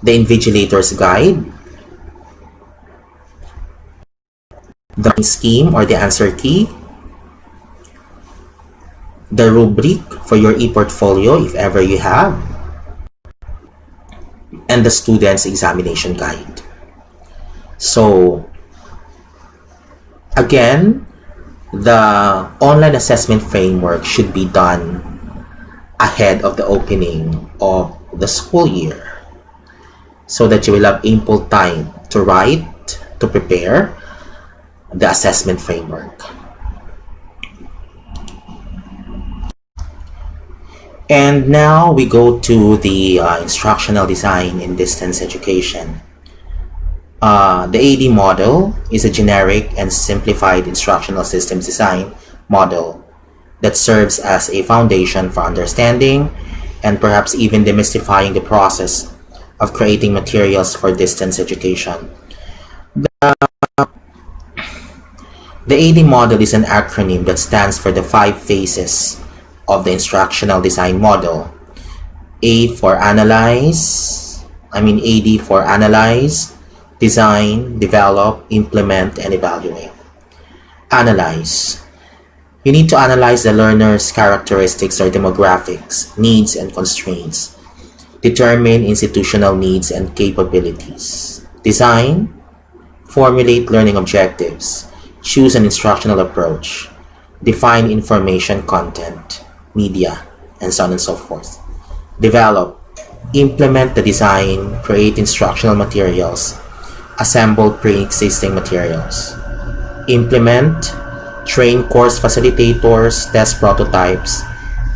the invigilator's guide, the scheme or the answer key, the rubric for your e-portfolio if ever you have, and the student's examination guide. So again, the online assessment framework should be done ahead of the opening of the school year, so that you will have ample time to write, to prepare the assessment framework. And now we go to the instructional design in distance education. The AD model is a generic and simplified instructional systems design model that serves as a foundation for understanding and perhaps even demystifying the process of creating materials for distance education. The AD model is an acronym that stands for the 5 phases of the instructional design model. AD for analyze, design, develop, implement, and evaluate. Analyze. You need to analyze the learner's characteristics or demographics, needs and constraints. Determine institutional needs and capabilities. Design, formulate learning objectives. Choose an instructional approach. Define information content, media, and so on and so forth. Develop, implement the design, create instructional materials, assemble pre-existing materials. Implement, train course facilitators, test prototypes,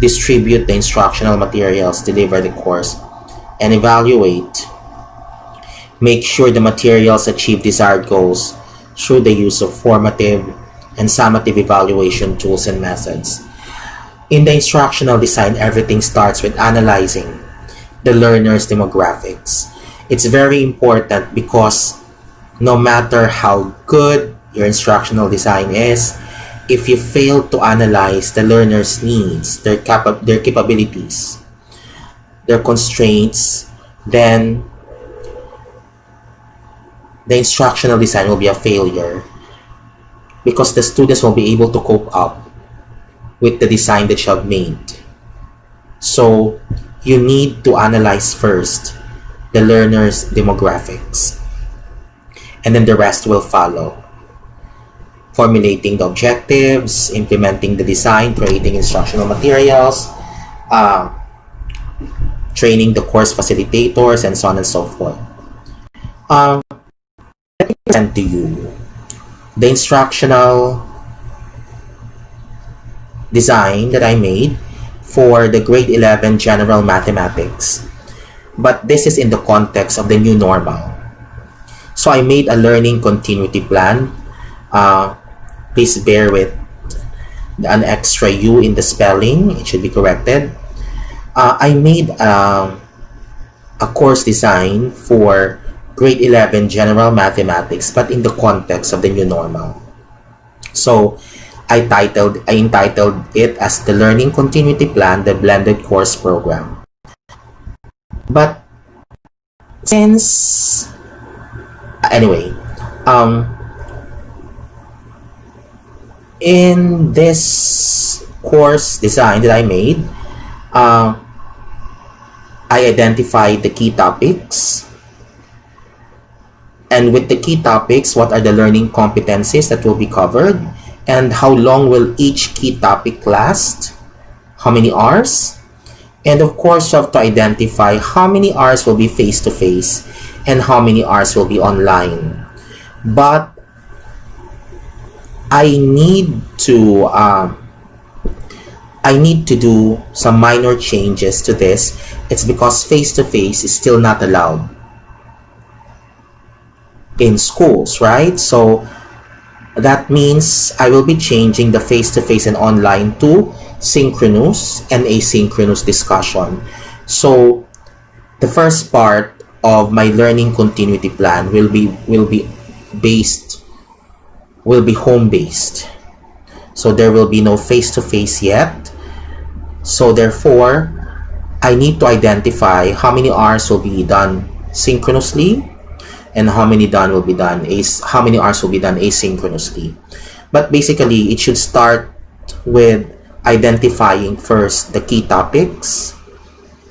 distribute the instructional materials, deliver the course, and evaluate. Make sure the materials achieve desired goals through the use of formative and summative evaluation tools and methods. In the instructional design, everything starts with analyzing the learner's demographics. It's very important because no matter how good your instructional design is, if you fail to analyze the learner's needs, their capabilities, their constraints, then the instructional design will be a failure because the students won't be able to cope up with the design that you have made. So you need to analyze first the learner's demographics, and then the rest will follow. Formulating the objectives, implementing the design, creating instructional materials, training the course facilitators, and so on and so forth. Let me present to you the instructional design that I made for the grade 11 general mathematics, but this is in the context of the new normal. So I made a learning continuity plan. Please bear with an extra U in the spelling, it should be corrected. I made a course design for grade 11 general mathematics, but in the context of the new normal. So I entitled it as the Learning Continuity Plan, the Blended Course Program. But since anyway, in this course design that I made, I identified the key topics, and with the key topics, what are the learning competencies that will be covered, and how long will each key topic last, how many hours, and of course you have to identify how many hours will be face-to-face and how many hours will be online. But I need to do some minor changes to this. It's because face-to-face is still not allowed in schools, right? So that means I will be changing the face-to-face and online to synchronous and asynchronous discussion. So the first part of my learning continuity plan will be home-based. So there will be no face-to-face yet. So therefore, I need to identify how many hours will be done synchronously and how many hours will be done asynchronously. But basically, it should start with identifying first the key topics,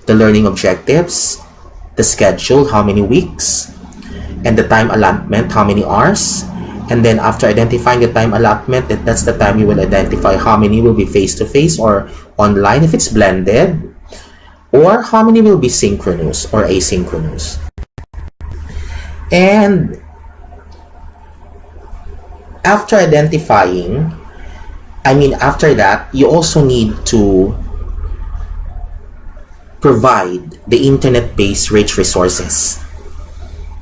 the learning objectives, the schedule, how many weeks, and the time allotment, how many hours. And then after identifying the time allotment, that's the time you will identify how many will be face-to-face or online if it's blended, or how many will be synchronous or asynchronous. And after that, you also need to provide the internet-based rich resources.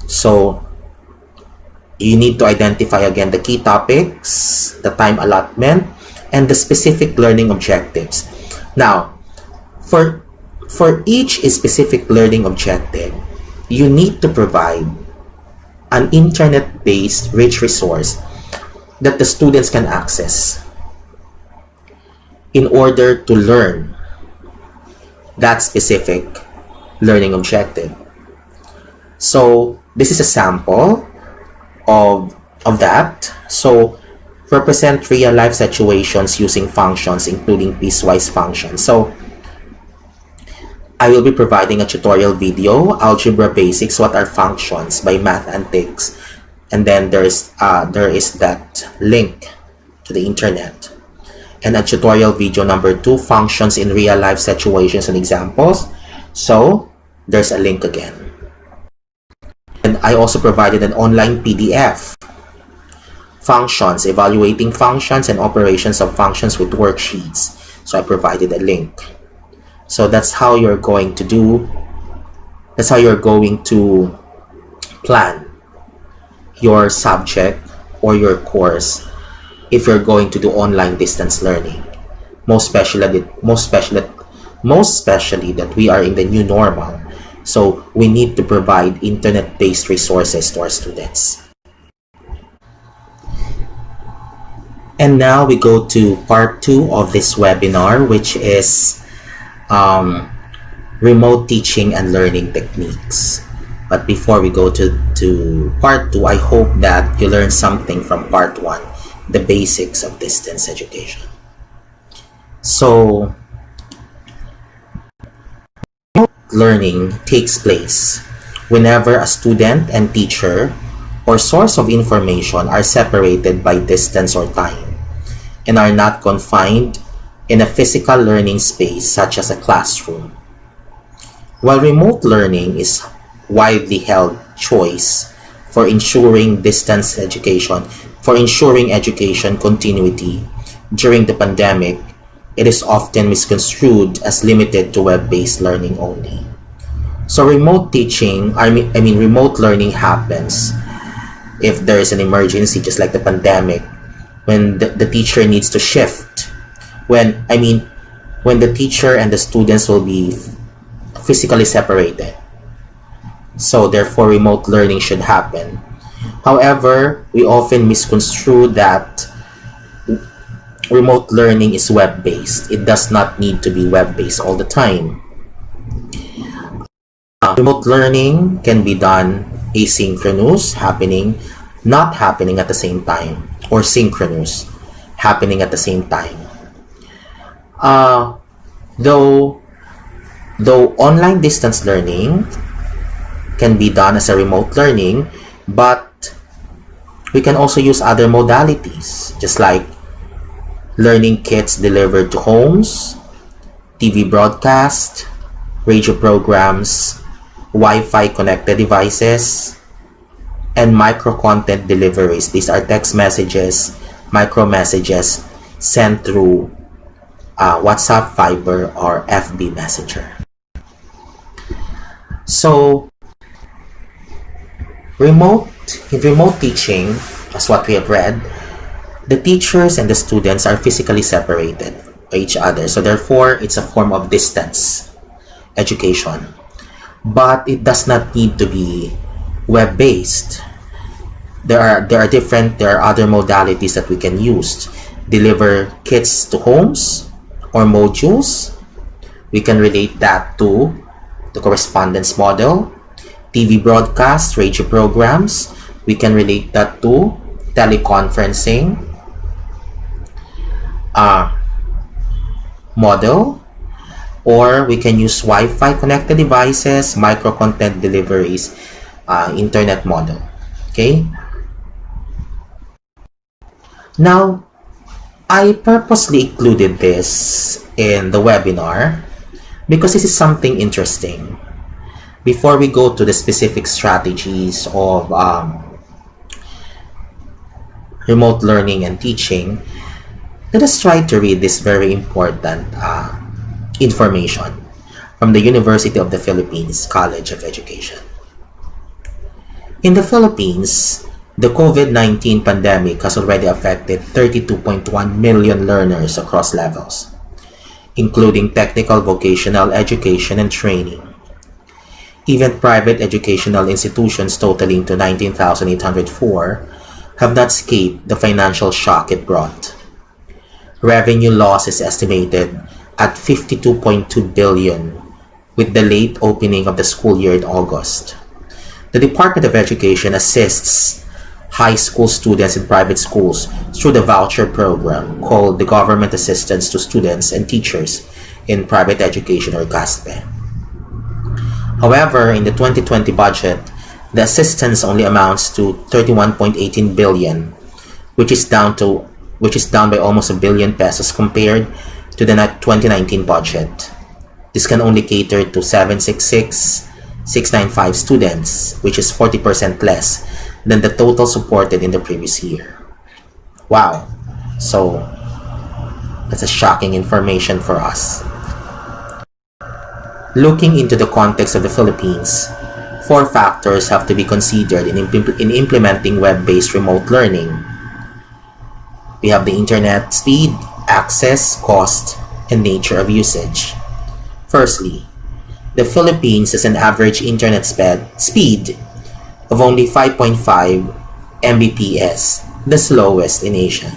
So you need to identify again the key topics, the time allotment, and the specific learning objectives. Now, for each specific learning objective, you need to provide an internet-based rich resource that the students can access in order to learn that specific learning objective. So this is a sample of that. So represent real-life situations using functions, including piecewise functions. So I will be providing a tutorial video, Algebra Basics, What are Functions by Math Antics, and then there is that link to the internet. And a tutorial video number 2, Functions in Real-Life Situations and Examples. So there's a link again. And I also provided an online PDF, Functions, Evaluating Functions and Operations of Functions with Worksheets. So I provided a link. So that's how you're going to plan your subject or your course if you're going to do online distance learning. Most especially that we are in the new normal. So we need to provide internet-based resources to our students. And now we go to part 2 of this webinar, which is remote teaching and learning techniques. But before we go to part 2, I hope that you learned something from part 1, the basics of distance education. So learning takes place whenever a student and teacher or source of information are separated by distance or time and are not confined in a physical learning space such as a classroom. While remote learning is widely held choice for ensuring education continuity during the pandemic, it is often misconstrued as limited to web-based learning only. So remote learning happens if there is an emergency, just like the pandemic, when the teacher needs to shift, when the teacher and the students will be physically separated. So therefore remote learning should happen. However, we often misconstrue that remote learning is web-based. It does not need to be web-based all the time. Remote learning can be done asynchronous, not happening at the same time, or synchronous, happening at the same time. Though online distance learning can be done as a remote learning, but we can also use other modalities, just like learning kits delivered to homes, TV broadcast, radio programs, Wi-Fi connected devices, and micro content deliveries. These are text messages, micro messages sent through WhatsApp, Viber, or FB Messenger. So remote teaching, as what we have read, the teachers and the students are physically separated by each other. So therefore, it's a form of distance education. But it does not need to be web-based. There are other modalities that we can use. Deliver kits to homes or modules. We can relate that to the correspondence model. TV broadcast, radio programs. We can relate that to teleconferencing model, or we can use Wi-Fi connected devices, micro content deliveries, internet model. Okay. Now, I purposely included this in the webinar because this is something interesting. Before we go to the specific strategies of remote learning and teaching, let us try to read this very important information from the University of the Philippines College of Education. In the Philippines, the COVID-19 pandemic has already affected 32.1 million learners across levels, including technical vocational education and training. Even private educational institutions totaling to 19,804 have not escaped the financial shock it brought. Revenue loss is estimated at 52.2 billion with the late opening of the school year in August. The Department of Education assists high school students in private schools through the voucher program called the Government Assistance to Students and Teachers in Private Education, or GASPE. However, in the 2020 budget, the assistance only amounts to 31.18 billion, which is down by almost a billion pesos compared to the 2019 budget. This can only cater to 766,695 students, which is 40% less than the total supported in the previous year. Wow. So that's a shocking information for us. Looking into the context of the Philippines, 4 factors have to be considered in implementing web-based remote learning. We have the internet speed, access, cost, and nature of usage. Firstly, the Philippines has an average internet speed of only 5.5 Mbps, the slowest in Asia.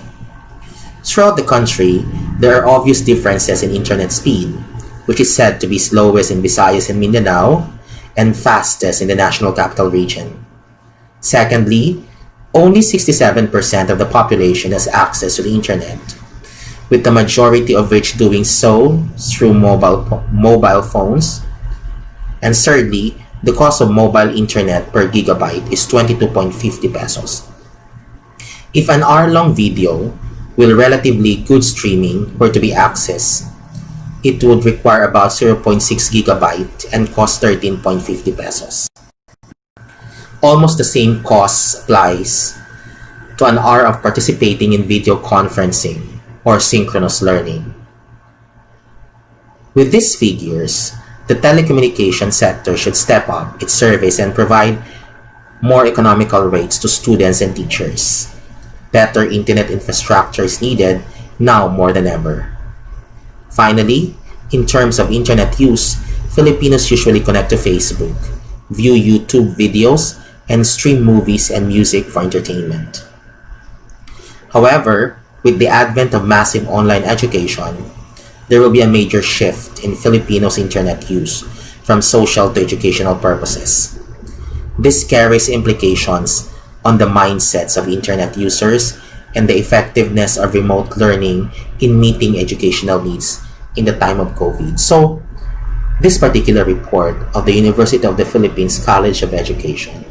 Throughout the country, there are obvious differences in internet speed, which is said to be slowest in Visayas and Mindanao and fastest in the National Capital Region. Secondly, only 67% of the population has access to the internet, with the majority of which doing so through mobile phones. And thirdly, the cost of mobile internet per gigabyte is 22.50 pesos. If an hour-long video with relatively good streaming were to be accessed, it would require about 0.6 gigabyte and cost 13.50 pesos. Almost the same cost applies to an hour of participating in video conferencing or synchronous learning. With these figures, the telecommunication sector should step up its service and provide more economical rates to students and teachers. Better internet infrastructure is needed now more than ever. Finally, in terms of internet use, Filipinos usually connect to Facebook, view YouTube videos, and stream movies and music for entertainment. However, with the advent of massive online education, there will be a major shift in Filipinos' internet use from social to educational purposes. This carries implications on the mindsets of internet users and the effectiveness of remote learning in meeting educational needs in the time of COVID. So, this particular report of the University of the Philippines College of Education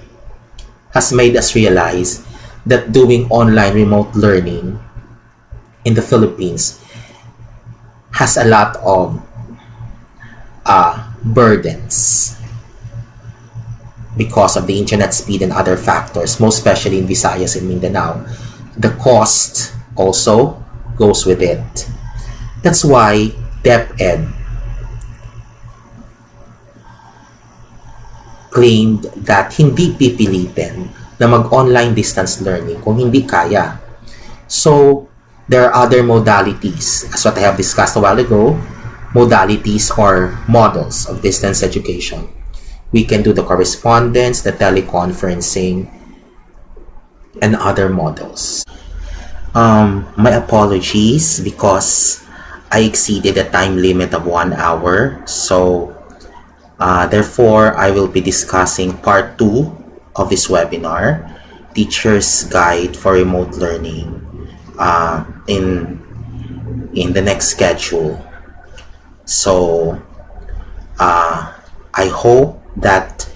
has made us realize that doing online remote learning in the Philippines has a lot of burdens because of the internet speed and other factors, most especially in Visayas and Mindanao. The cost also goes with it. That's why DepEd claimed that hindi pipilitin na mag-online distance learning kung hindi kaya. So, there are other modalities, as what I have discussed a while ago, modalities or models of distance education. We can do the correspondence, the teleconferencing, and other models. My apologies because I exceeded the time limit of 1 hour. So, therefore, I will be discussing part 2 of this webinar, Teacher's Guide for Remote Learning, in the next schedule. So, I hope that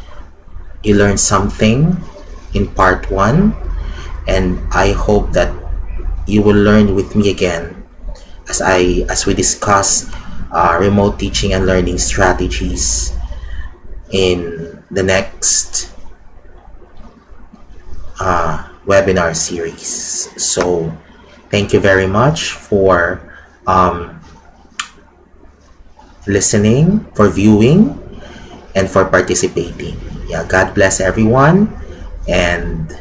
you learned something in part 1, and I hope that you will learn with me again as we discuss remote teaching and learning strategies in the next webinar series. So thank you very much for listening, for viewing, and for participating. Yeah, God bless everyone, and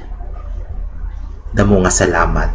damunga salamat.